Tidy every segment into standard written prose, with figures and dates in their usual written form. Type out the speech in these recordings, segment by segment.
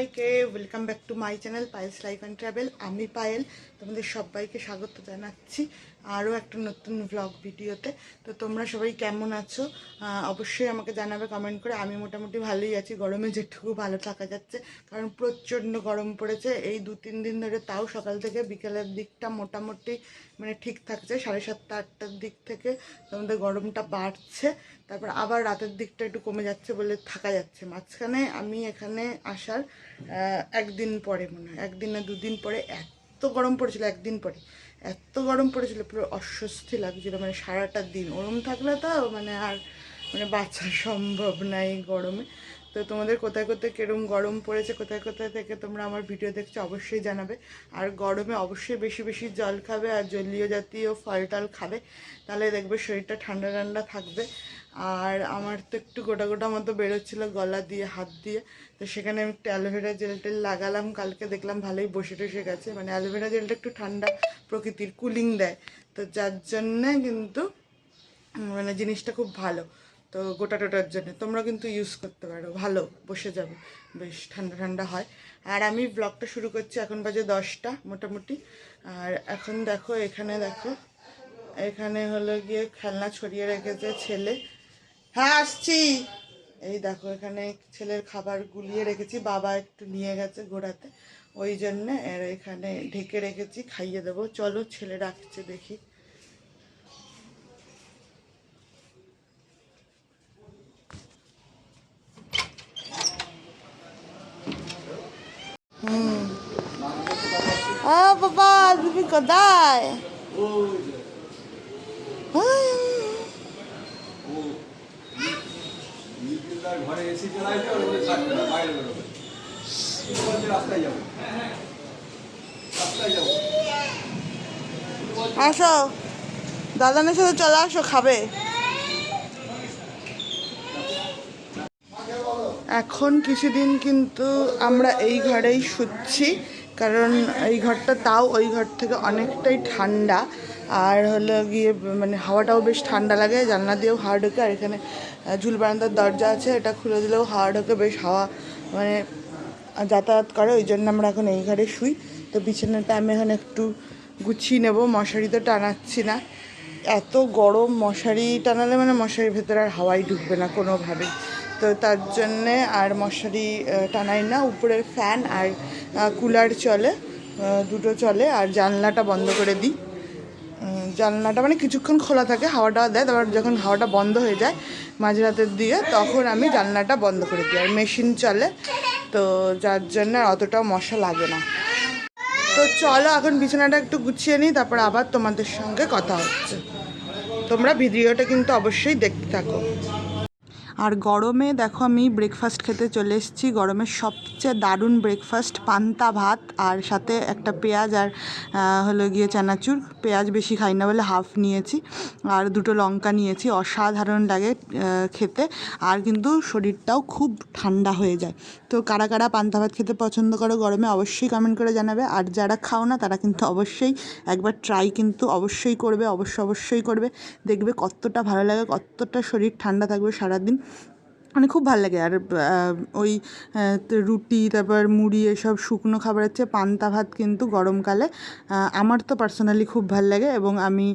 সবাইকে welcome back to my channel Payel's life and travel. আমি পায়েল, তোমাদের সবাইকে স্বাগত জানাচ্ছি আরও একটা নতুন ব্লগ ভিডিওতে। তো তোমরা সবাই কেমন আছো অবশ্যই আমাকে জানাবে কমেন্ট করে। আমি মোটামুটি ভালোই আছি, গরমে যেটুকু ভালো থাকা যাচ্ছে, কারণ প্রচণ্ড গরম পড়েছে এই 2-3 দিন ধরে। তাও সকাল থেকে বিকেলের দিকটা মোটামুটি মানে ঠিক থাকছে, 7:30-8টার দিক থেকে তোমাদের গরমটা বাড়ছে, তারপর আবার রাতের দিকটা একটু কমে যাচ্ছে বলে থাকা যাচ্ছে। মাঝখানে আমি এখানে আসার একদিন পরে, মনে হয় 1 দিন না 2 দিন পরে এত গরম পড়েছিল, একদিন পরে এত গরম পড়েছিল, পুরো অস্বস্তি লাগছিল। মানে সারাটা দিন ওরম থাকলে তো মানে আর মানে বাঁচা সম্ভব না এই গরমে। তো তোমাদের কোথায় কোথায় কীরকম গরম পড়েছে, কোথায় কোথায় থেকে তোমরা আমার ভিডিও দেখছো অবশ্যই জানাবে। আর গরমে অবশ্যই বেশি বেশি জল খাবে আর জলীয় জাতীয় ফল টল খাবে, তাহলে দেখবে শরীরটা ঠান্ডা ঠান্ডা থাকবে। আর আমার তো একটু গোটা গোটা মতো বেরোচ্ছিলো গলা দিয়ে, হাত দিয়ে, তো সেখানে আমি একটু অ্যালোভেরা জেল টেল লাগালাম। কালকে দেখলাম ভালোই বসে টসে গেছে, মানে অ্যালোভেরা জেলটা একটু ঠান্ডা প্রকৃতির, কুলিং দেয়, তো যার জন্যে কিন্তু মানে জিনিসটা খুব ভালো। তো গোটা টোটার জন্য তোমরা কিন্তু ইউজ করতে পারো, ভালো বসে যাবে, বেশ ঠান্ডা ঠান্ডা হয়। আর আমি ব্লগটা শুরু করছি, এখন বাজে 10টা মোটামুটি। আর এখন দেখো, এখানে দেখো, এখানে হলো গিয়ে খেলনা ছড়িয়ে রেখেছে ছেলে। হ্যাঁ আসছি। এই দেখো এখানে ছেলের খাবার গুলিয়ে রেখেছি, বাবা একটু নিয়ে গেছে ঘোরাতে, ওই জন্যে এর এখানে ঢেকে রেখেছি, খাইয়ে দেবো। চলো ছেলে রাখছে দেখি। বাবা তুমি কোথায়? ঘরে এসি চালাইছে আর ওই থাকবে না, বাইরে বেরোবে, বলছে রাস্তায় যাবো, রাস্তায় যাবো। আসো দাদানের সাথে চলে আসো, খাবে। এখন কিছুদিন কিন্তু আমরা এই ঘরেই শুচ্ছি, কারণ এই ঘরটা তাও ওই ঘর থেকে অনেকটাই ঠান্ডা। আর হলো গিয়ে মানে হাওয়াটাও বেশ ঠান্ডা লাগে, জানলা দিয়েও হাওয়া ঢোকে। আর এখানে ঝুল বারান্দার দরজা আছে, এটা খুলে দিলেও হাওয়া ঢোকে, বেশ হাওয়া মানে যাতায়াত করে, ওই জন্য আমরা এখন এই ঘরে শুই। তো বিছানাটা আমি এখন একটু গুছিয়ে নেব, মশারি তো টানাচ্ছি না, এত গরম, মশারি টানালে মানে মশারির ভেতরে আর হাওয়াই ঢুকবে না কোনোভাবেই। তো তার জন্যে আর মশারি টানাই না, উপরের ফ্যান আর কুলার চলে, দুটো চলে। আর জানলাটা বন্ধ করে দিই, জানলাটা মানে কিছুক্ষণ খোলা থাকে, হাওয়াটা দেয়, তারপর যখন হাওয়াটা বন্ধ হয়ে যায় মাঝরাতের দিকে, তখন আমি জানলাটা বন্ধ করে দিই। আর মেশিন চলে, তো যার জন্য অতটাও মশা লাগে না। তো চলো এখন বিছানাটা একটু গুছিয়ে নিই, তারপর আবার তোমাদের সঙ্গে কথা হচ্ছে। তোমরা ভিডিওটা কিন্তু অবশ্যই দেখতে থাকো। আর গরমে দেখো আমি ব্রেকফাস্ট খেতে চলে এসেছি, গরমের সবচেয়ে দারুণ ব্রেকফাস্ট, পান্তা ভাত আর সাথে একটা পেঁয়াজ আর হলো গিয়ে চানাচুর। পেঁয়াজ বেশি খাই না বলে হাফ নিয়েছি, আর দুটো লঙ্কা নিয়েছি। অসাধারণ লাগে খেতে, আর কিন্তু শরীরটাও খুব ঠান্ডা হয়ে যায়। তো কারা কারা পান্তা ভাত খেতে পছন্দ করো গরমে অবশ্যই কমেন্ট করে জানাবে। আর যারা খাও না তারা কিন্তু অবশ্যই একবার ট্রাই কিন্তু অবশ্যই করবে, অবশ্যই করবে, দেখবে কতটা ভালো লাগে, কতটা শরীর ঠান্ডা থাকবে সারাদিন, মানে খুব ভালো লাগে। আর ওই রুটি, তারপর মুড়ি, এসব শুকনো খাবারের চেয়ে পান্তা ভাত কিন্তু গরমকালে আমার তো পার্সোনালি খুব ভালো লাগে, এবং আমি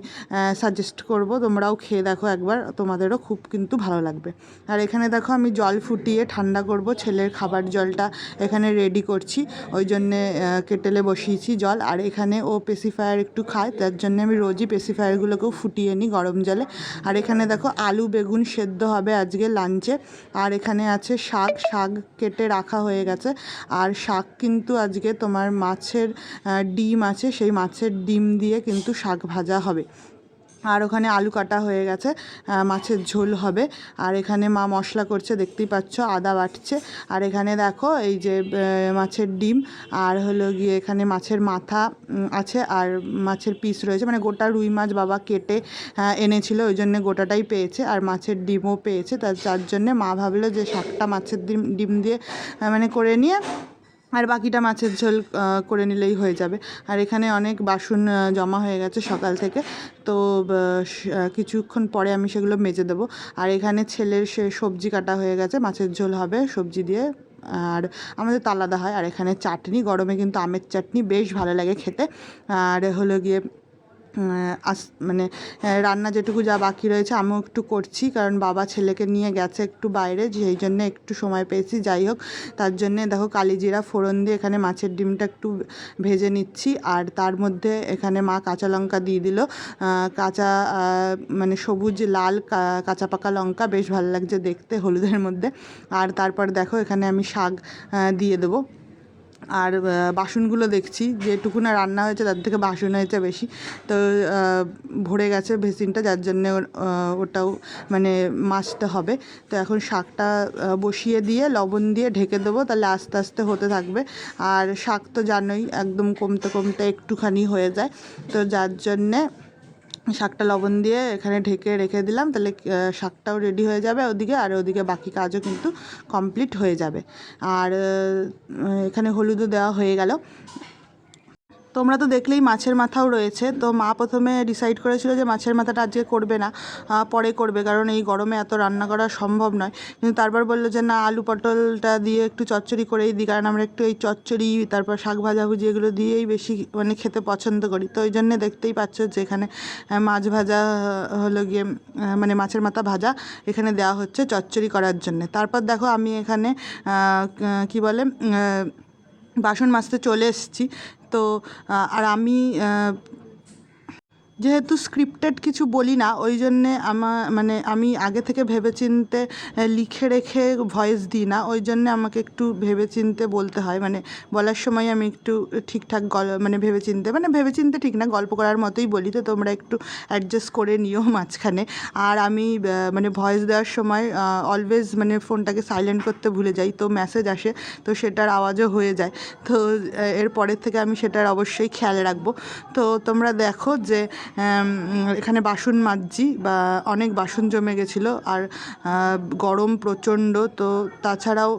সাজেস্ট করব তোমরাও খেয়ে দেখো একবার, তোমাদেরও খুব কিন্তু ভালো লাগবে। আর এখানে দেখো আমি জল ফুটিয়ে ঠান্ডা করব, ছেলের খাবার জলটা এখানে রেডি করছি, ওই জন্যে কেটেলে বসিয়েছি জল। আর এখানে ও পেসিফায়ার একটু খায়, তার জন্য আমি রোজই পেসিফায়ারগুলোকেও ফুটিয়ে নিই গরম জলে। আর এখানে দেখো আলু বেগুন সেদ্ধ হবে আজকে লাঞ্চে। আর এখানে আছে শাক, শাক কেটে রাখা হয়ে গেছে। আর শাক কিন্তু আজকে তোমার মাছের ডিম আছে, সেই মাছের ডিম দিয়ে কিন্তু শাক ভাজা হবে। আর ওখানে আলু কাটা হয়ে গেছে, মাছের ঝোল হবে। আর এখানে মা মশলা করছে, দেখতেই পাচ্ছ, আদা বাটছে। আর এখানে দেখো এই যে মাছের ডিম, আর হলো গিয়ে এখানে মাছের মাথা আছে, আর মাছের পিস রয়েছে, মানে গোটা রুই মাছ বাবা কেটে এনেছিল, ওই জন্য গোটাটাই পেয়েছে। আর মাছের ডিমও পেয়েছে, যার জন্যে মা ভাবলো যে শাকটা মাছের ডিম দিয়ে মানে করে নিয়ে আর বাকিটা মাছের ঝোল করে নিলেই হয়ে যাবে। আর এখানে অনেক বাসন জমা হয়ে গেছে সকাল থেকে, তো কিছুক্ষণ পরে আমি সেগুলো মেজে দেবো। আর এখানে ছেলের সে সবজি কাটা হয়ে গেছে, মাছের ঝোল হবে সবজি দিয়ে, আর আমাদের তো আলাদা হয়। আর এখানে চাটনি, গরমে কিন্তু আমের চাটনি বেশ ভালো লাগে খেতে। আর হলো গিয়ে মানে রান্না যেটুকু যা বাকি রয়েছে আমিও একটু করছি, কারণ বাবা ছেলেকে নিয়ে গেছে একটু বাইরে, সেই জন্যে একটু সময় পেয়েছি। যাই হোক, তার জন্যে দেখো কালিজিরা ফোড়ন দিয়ে এখানে মাছের ডিমটা একটু ভেজে নিচ্ছি। আর তার মধ্যে এখানে মা কাঁচা লঙ্কা দিয়ে দিল, কাঁচা মানে সবুজ লাল কাঁচা পাকা লঙ্কা, বেশ ভালো লাগছে দেখতে হলুদের মধ্যে। আর তারপর দেখো এখানে আমি শাক দিয়ে দেবো। আর বাসনগুলো দেখছি যেটুকু না রান্না হয়েছে তার থেকে বাসন হয়েছে বেশি, তো ভরে গেছে বেসিনটা, যার জন্যে ওটাও মানে মাজতে হবে। তো এখন শাকটা বসিয়ে দিয়ে লবণ দিয়ে ঢেকে দেবো, তাহলে আস্তে আস্তে হতে থাকবে। আর শাক তো জানোই একদম কমতে কমতে একটুখানি হয়ে যায়, তো যার জন্যে শাকটা লবণ দিয়ে এখানে ঢেকে রেখে দিলাম, তাহলে শাকটাও রেডি হয়ে যাবে ওদিকে, আর ওদিকে বাকি কাজও কিন্তু কমপ্লিট হয়ে যাবে। আর এখানে হলুদও দেওয়া হয়ে গেল। তোমরা তো দেখলেই মাছের মাথাও রয়েছে। তো মা প্রথমে ডিসাইড করেছিল যে মাছের মাথাটা আজকে করবে না, পরে করবে, কারণ এই গরমে এত রান্না করা সম্ভব নয়। কিন্তু তারপর বললো যে না, আলু পটলটা দিয়ে একটু চচ্চড়ি করেই দিই, কারণ আমরা একটু এই চচ্চড়ি তারপর শাক ভাজাভুজি এগুলো দিয়েই বেশি মানে খেতে পছন্দ করি। তো ওই জন্যে দেখতেই পাচ্ছ যে এখানে মাছ ভাজা হলো গিয়ে মানে মাছের মাথা ভাজা এখানে দেওয়া হচ্ছে চচ্চড়ি করার জন্যে। তারপর দেখো আমি এখানে কি বলে বাসন মাজতে চলে এসেছি। তো আর আমি যেহেতু স্ক্রিপ্টেড কিছু বলি না, ওই জন্যে মানে আমি আগে থেকে ভেবেচিন্তে লিখে রেখে ভয়েস দিই না, ওই জন্যে আমাকে একটু ভেবেচিন্তে বলতে হয়। মানে বলার সময় আমি একটু ঠিকঠাক মানে ভেবেচিন্তে ঠিক না, গল্প করার মতোই বলি। তো তোমরা একটু অ্যাডজাস্ট করে নিও মাঝখানে। আর আমি মানে ভয়েস দেওয়ার সময় অলওয়েজ মানে ফোনটাকে সাইলেন্ট করতে ভুলে যাই, তো মেসেজ আসে, তো সেটার আওয়াজও হয়ে যায়। তো এরপরের থেকে আমি সেটার অবশ্যই খেয়াল রাখবো। তো তোমরা দেখো যে এখানে বাসন মাজছি, বা অনেক বাসন জমে গেছিলো। আর গরম প্রচণ্ড, তো তাছাড়াও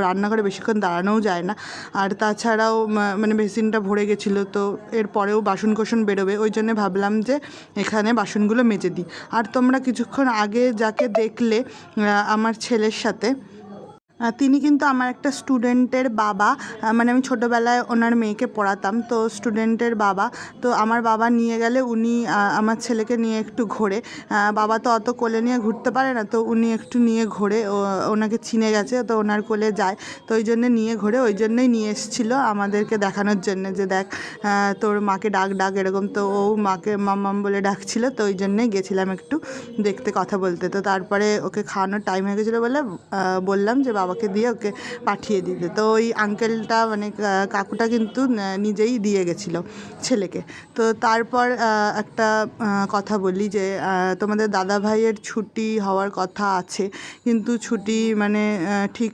রান্নাঘরে বেশিক্ষণ দাঁড়ানোও যায় না। আর তাছাড়াও মানে বেসিনটা ভরে গেছিলো, তো এরপরেও বাসন কোসন বেরোবে, ওই জন্যে ভাবলাম যে এখানে বাসনগুলো মেজে দিই। আর তোমরা কিছুক্ষণ আগে যাকে দেখলে আমার ছেলের সাথে, তিনি কিন্তু আমার একটা স্টুডেন্টের বাবা। মানে আমি ছোটোবেলায় ওনার মেয়েকে পড়াতাম, তো স্টুডেন্টের বাবা। তো আমার বাবা নিয়ে গেলে উনি আমার ছেলেকে নিয়ে একটু ঘোরে। বাবা তো অত কোলে নিয়ে ঘুরতে পারে না, তো উনি একটু নিয়ে ঘোরে, ওনাকে চিনে গেছে, তো ওনার কোলে যায়, তো ওই জন্যে নিয়ে ঘোরে। ওই জন্যই নিয়ে এসেছিলো আমাদেরকে দেখানোর জন্যে যে দেখ তোর মাকে ডাক এরকম। তো ও মাকে মাম্মাম বলে ডাকছিল, তো ওই জন্যেই গেছিলাম একটু দেখতে, কথা বলতে। তো তারপরে ওকে খাওয়ানোর টাইম হয়ে গেছিলো বলে বললাম যে বাবাকে দিয়ে ওকে পাঠিয়ে দিতে। তো ওই আঙ্কেলটা মানে কাকুটা কিন্তু নিজেই দিয়ে গেছিলো ছেলেকে। তো তারপর একটা কথা বলি যে তোমাদের দাদা ভাইয়ের ছুটি হওয়ার কথা আছে, কিন্তু ছুটি মানে ঠিক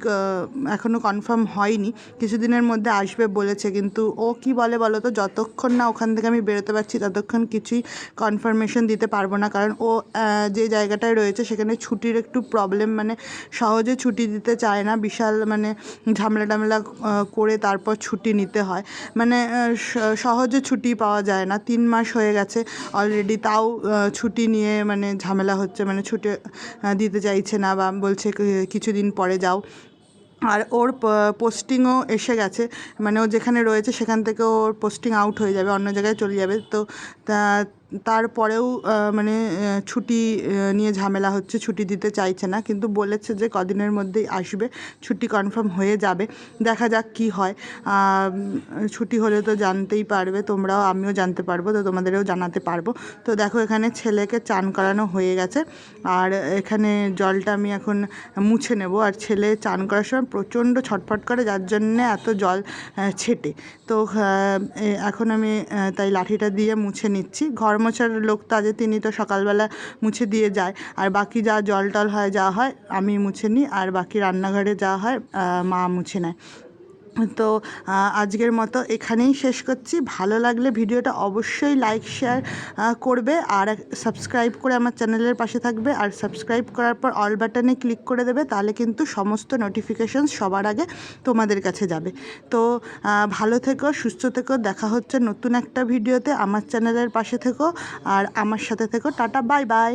এখনও কনফার্ম হয়নি, কিছুদিনের মধ্যে আসবে বলেছে। কিন্তু ও কি বলে বলো তো, যতক্ষণ না ওখান থেকে আমি বেরোতে পারছি ততক্ষণ কিছুই কনফার্মেশন দিতে পারবো না, কারণ ও যে জায়গাটায় রয়েছে সেখানে ছুটির একটু প্রবলেম, মানে সহজে ছুটি দিতে চায় না, বিশাল মানে ঝামেলা টামেলা করে তারপর ছুটি নিতে হয়। মানে সহজে ছুটি পাওয়া যায় না, 3 মাস হয়ে গেছে অলরেডি, তাও ছুটি নিয়ে মানে ঝামেলা হচ্ছে, মানে ছুটি দিতে চাইছে না, বা বলছে কিছুদিন পরে যাও। আর ওর পোস্টিংও এসে গেছে, মানে ও যেখানে রয়েছে সেখান থেকে ওর পোস্টিং আউট হয়ে যাবে, অন্য জায়গায় চলে যাবে। তো তারপরেও মানে ছুটি নিয়ে ঝামেলা হচ্ছে, ছুটি দিতে চাইছে না, কিন্তু বলেছে যে কদিনের মধ্যেই আসবে, ছুটি কনফার্ম হয়ে যাবে, দেখা যাক কি হয়। ছুটি হলে তো জানতেই পারবে তোমরাও, আমিও জানতে পারবো, তো তোমাদেরও জানাতে পারবো। তো দেখো এখানে ছেলেকে চান করানো হয়ে গেছে, আর এখানে জলটা আমি এখন মুছে নেব। আর ছেলে চান করার সময় প্রচণ্ড ছটফট করে, যার জন্যে এত জল ছেটে। তো এখন আমি তাই লাঠিটা দিয়ে মুছে নিচ্ছি। ঘর মোছার লোক তো আজ, তিনি তো সকালবেলা মুছে দিয়ে যায়, আর বাকি যা জল টল হয় যা হয় আমি মুছে নিই, আর বাকি রান্নাঘরে যা হয় মা মুছে নেয়। তো আজকের মতো এখানেই শেষ করছি। ভালো লাগলে ভিডিওটা অবশ্যই লাইক শেয়ার করবে, আর সাবস্ক্রাইব করে আমার চ্যানেলের পাশে থাকবে। আর সাবস্ক্রাইব করার পর অল বাটনে ক্লিক করে দেবে, তাহলে কিন্তু সমস্ত নোটিফিকেশানস সবার আগে তোমাদের কাছে যাবে। তো ভালো থেকো, সুস্থ থেকো, দেখা হচ্ছে নতুন একটা ভিডিওতে। আমার চ্যানেলের পাশে থেকো আর আমার সাথে থেকো। Tata, bye bye.